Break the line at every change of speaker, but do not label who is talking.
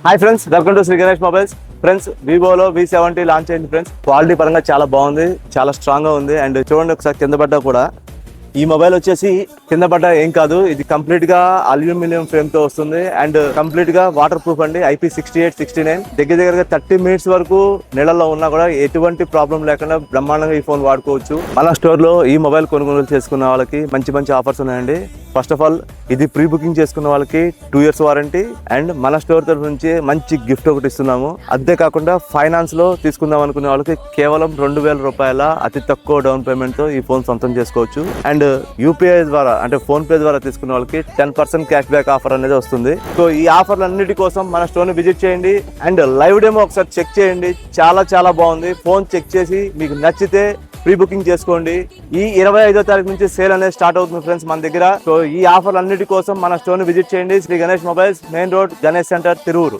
Hi friends, welcome to Shri Ganesh mobiles. Friends, వివోలో V70 launch అయింది friends. Quality పరంగా చాలా బాగుంది, చాలా స్ట్రాంగ్ గా ఉంది. అండ్ చూడండి ఒకసారి కింద పడ్డా కూడా ఈ మొబైల్ వచ్చేసి కింద పడ్డా ఏం కాదు, ఇది కంప్లీట్ గా అల్యూమినియం ఫ్రేమ్ తో వస్తుంది. అండ్ కంప్లీట్ గా వాటర్ ప్రూఫ్ అండి. IP6869 దగ్గరగా 30 మినిట్స్ వరకు నీళ్ళల్లో ఉన్నా కూడా ఎటువంటి ప్రాబ్లం లేకుండా బ్రహ్మాండంగా ఈ ఫోన్ వాడుకోవచ్చు. మన స్టోర్ లో ఈ మొబైల్ కొనుగోలు చేసుకున్న వాళ్ళకి మంచి ఆఫర్స్ ఉన్నాయండి. ఫస్ట్ ఆఫ్ ఆల్, ఇది ప్రీ బుకింగ్ చేసుకున్న వాళ్ళకి 2 years వారంటీ అండ్ మన స్టోర్ తరఫు నుంచి మంచి గిఫ్ట్ ఒకటి ఇస్తున్నాము. అంతే కాకుండా ఫైనాన్స్ లో తీసుకుందాం అనుకునే వాళ్ళకి కేవలం 2000 రూపాయల అతి తక్కువ డౌన్ పేమెంట్ తో ఈ ఫోన్ సొంతం చేసుకోవచ్చు. అండ్ యూపీఐ ద్వారా అంటే ఫోన్ పే ద్వారా తీసుకున్న వాళ్ళకి 10% క్యాష్ బ్యాక్ ఆఫర్ అనేది వస్తుంది. సో ఈ ఆఫర్లు అన్నిటి కోసం మన స్టోర్ ని విజిట్ చేయండి అండ్ లైవ్ డెమో ఒకసారి చెక్ చేయండి. చాలా బాగుంది. ఫోన్ చెక్ చేసి మీకు నచ్చితే ప్రీ బుకింగ్ చేసుకోండి. ఈ 25వ తారీఖు నుంచి సేల్ అనేది స్టార్ట్ అవుతుంది ఫ్రెండ్స్ మన దగ్గర. సో ఈ ఆఫర్లు అన్నిటి కోసం మన స్టోర్ ని విజిట్ చేయండి. Shri Ganesh mobiles, main road, Ganesh centre, Tiruvuru.